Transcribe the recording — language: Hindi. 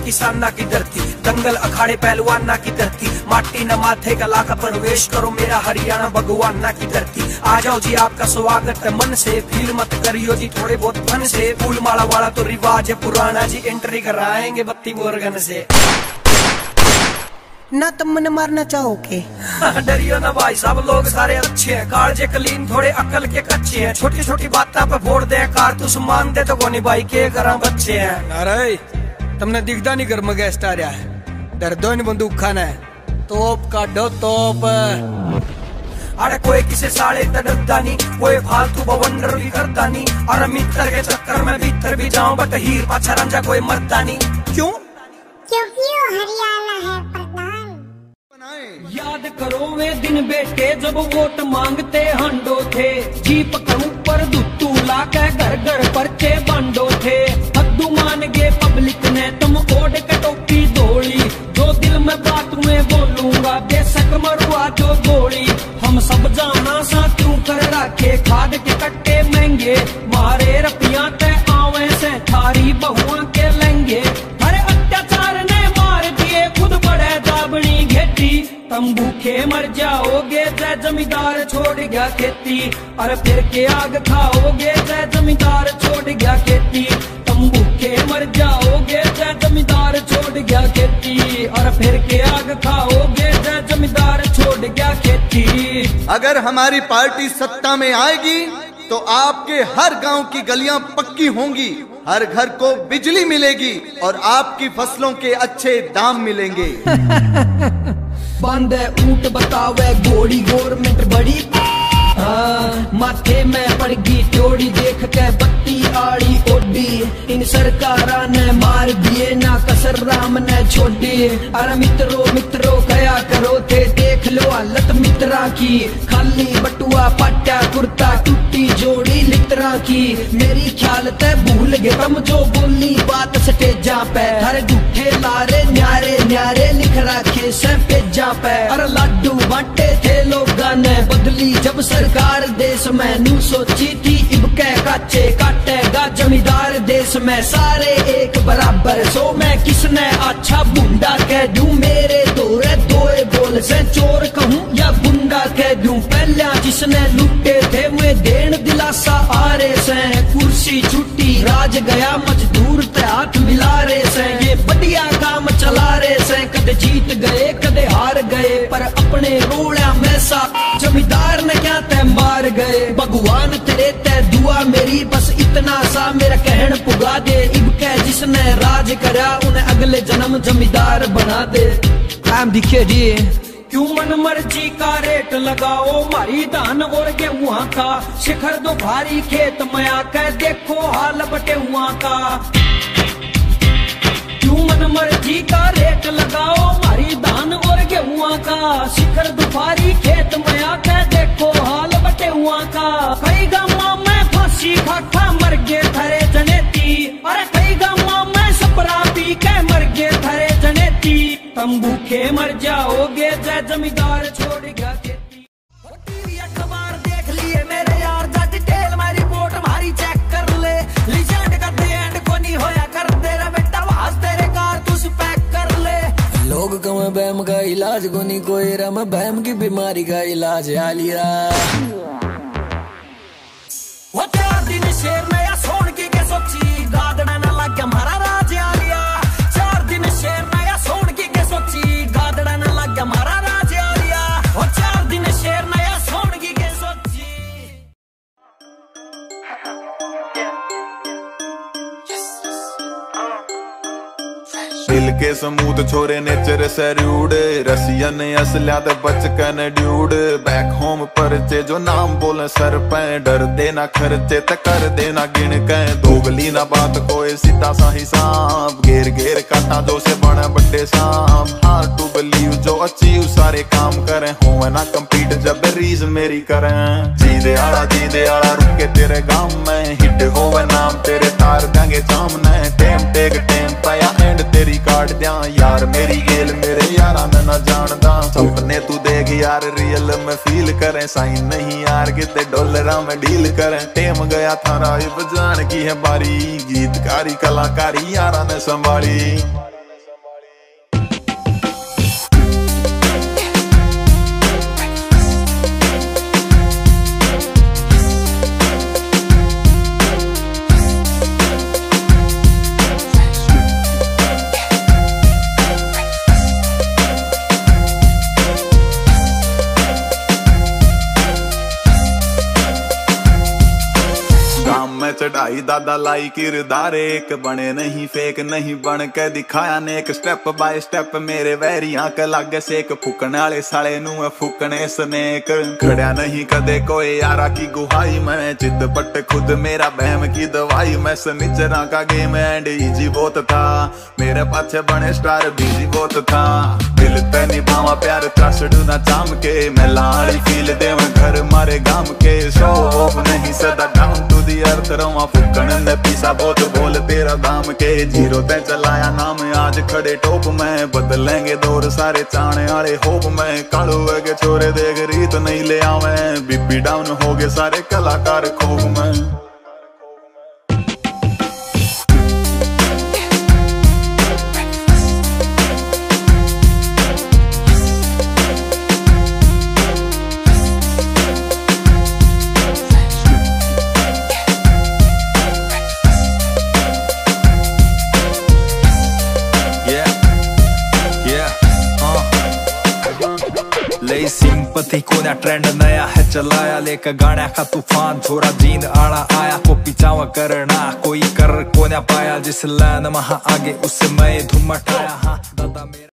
किसाना की धरती, दंगल अखाड़े पहलवाना की धरती, माटी न माथे कला का प्रवेश करो मेरा हरियाणा भगवाना की धरती। आ जाओ जी आपका स्वागत है मन से, फील मत करियो जी थोड़े बहुत फन से। फूल माला वाला तो रिवाज है पुराना जी, एंट्री कराएंगे 32 बोरगन से। ना तुम मन मारना चाहोगे? डरियो ना भाई साहब, लोग सारे अच्छे हैं, कालजे कलीन थोड़े अकल के कच्चे हैं। छोटी छोटी बातों पे फोड़ दे कारतूस, मान दे तो कोनी भाई के करा बच्चे हैं। अरे तुमने दिखता नहीं घर में गैस आ रहा है, डर दो इन बंदूक खाना है, तोप काटो तोप। अरे कोई किसी साले डरता नहीं, कोई फालतू बवंडर भी करता नहीं। अरे मित्र के चक्कर में भीतर भी जाऊं बट हीर पाछा रंजा कोई मरता नहीं। क्यों? क्योंकि वो हरियाणा है प्रधान। याद करो वे दिन बेटे जब वोट मांगते हंडो थे, जीप के ऊपर दुत्तू लाके घर घर पर्चे बांटो थे। हद्दू मान गए पब्लिक ने तुम ओढ़ के टोपी धोली, जो दिल में बात में बोलूंगा बेशक मरुआ जो गोली। हम सब जाना सा क्यों कर रखे खाद के कट्टे महंगे, मारे रपिया ते आवे से थारी बहुआ के लहंगे। हरे अत्याचार ने मार दिए खुद बड़े दाबनी घेटी, तुम भूखे मर जाओगे जय जमींदार छोड़ गया खेती। अरे फिर के आग खाओगे जय जमींदार छोड़ गया खेती, तुम भूखे मर जाओगे जय जमींदार छोड़ गया खेती। और फिर के आग खाओगे जय जमींदार छोड़ गया खेती। अगर हमारी पार्टी सत्ता में आएगी तो आपके हर गांव की गलियां पक्की होंगी, हर घर को बिजली मिलेगी और आपकी फसलों के अच्छे दाम मिलेंगे। बांधे ऊंट बतावे घोड़ी गवर्नमेंट बड़ी, माथे में पड़गी चोड़ी देख के बत्ती आड़ी ओडी। इन सरकारा ने मार दिए ना कसर राम ने छोड़ी। अरे मित्रों मित्रों कया करो थे देख लो हालत मित्रा की, खाली बटुआ पाट्या कुर्ता टूटी जोड़ी लित्रा की। मेरी ख्याल ते भूल गए तुम जो बोली बात स्टेजा पे, हर झूठे लारे न्यारे न्यारे लिख रखे से पेजा पे। अरे लाडू बांटे थे लोगा ने बदली जब सरकार देश में नू सोची थी, इब के काचे काटेगा जमींदार देश में सारे एक बराबर। सो मैं किसने अच्छा बुंडा कह दूं, मेरे दोरे दोए बोल से चोर कहूं या गुंडा कह दूं। पहला जिसने लुटे थे वे देन दिलासा आ रहे से, कुर्सी छुट्टी राज गया मजदूर ते हाथ मिला रहे से। ये बढ़िया काम चला रहे से, कदे जीत गए कदे हार गए, पर अपने रोड़ा में सा जमींदार ने क्या तय मार गए। भगवान तेरे तय दुआ मेरी बस इतना सा मेरा कहन पुगा दे, इब के जिसने राज करा उन्हें अगले जन्म जमींदार बना दे। काम दिखे जी क्यों मन मर्जी का रेट लगाओ मारी धान और गेहूं का, शिखर दो भारी खेत में आकर देखो हाल बटे हुआ का। क्यों मन मर्जी का रेट लगाओ मारी धान और गेहूं का, शिखर दुफारी खेत में आकर देखो हाल बटे हुआ का। कई गाँव में फांसी खाखा मर गए थरे जनेती, अरे कई गाँव में सपरा पी के मर गए थरे जनेती। तुम भूखे मर जाओगे जय जमींदार छोड़ गया खेती। टीवी अखबार देख लिए मेरे यार जा डिटेल मेरी रिपोर्ट हमारी चेक कर ले, लीजेंड का दे एंड को नहीं होया कर तेरा बेटा वास तेरे कार तू पैक कर ले। लोग कम बहम का इलाज को नहीं कोई रम, बहम की बीमारी का इलाज आलिया। वो 4 दिन शेर में या सोन की के सोची गादड़ा न लग गया हमारा राज आलिया। 4 दिन शेर में या सोन की के सोची गादड़ा न लग गया हमारा राज आलिया। वो 4 दिन शेर में या सोन की के सोची। दिल के समूथ छोरे नेचर से रूड, रसियन असलिया ते बच कन ड्यूड। बैक होम परचे जो नाम बोले सर पे, डर देना खर्चे ते कर देना गिन के। दोगली ना बात कोई सीधा सा हिसाब, घेर घेर काटा जो से बड़े बड़े सांप। हार्ड टू बिलीव जो अचीव सारे काम करें, हो ना कम्पीट जब रीज मेरी करें। जीदे आला रुक के तेरे गांव में, हिट होवे नाम तेरे तार देंगे सामने। टेम टेक टेम पाया एंड तेरी काट दिया यार मेरी गेल मेरे यारा ने ना जानदा। सपने तू देख यार रियल में फील करें, साइन नहीं यार किते डॉलरा में डील करें। टेम गया थारा इब जान की है बारी, गीतकारी कलाकारी यारा ने संभाली। चढ़ाई दादा लाई किरदार एक, बने नहीं फेक नहीं बन के दिखाया नेक। स्टेप बाय स्टेप मेरे वैरियां के लागे सेक, फूकने वाले साले नू फूकने स्नेक। खड़ा नहीं कदे कोई यारा की गुहाई में, चित पट खुद मेरा बहम की दवाई। मैं सनिचरा का गेम एंड इजी बहुत था, मेरे पाछे बने स्टार बिजी बहुत था। दिल ते निभावा प्यार त्रासडू ना चाम के, मैं लाड़ी फील दे घर मारे गाम के। शो ऑफ नहीं सदा डाउन टू दी अर्थ, रवा फुकन ने पीसा बहुत बोल तेरा दाम के। जीरो ते चलाया नाम आज खड़े टॉप में, बदलेंगे दौर सारे चाने वाले होप में। कालू के छोरे देख रीत नहीं ले आवे, बीपी डाउन हो गए सारे कलाकार खोफ में। ले सिंपथी कोन्या ट्रेंड नया है चलाया, लेकर गाण्या का तूफान छोरा जींद आड़ा आया। कॉपी चावा करना कोई कर कोन्या पाया, जिस लाइन महा आगे उससे मैं धूम मटाया। हाँ दादा मेरा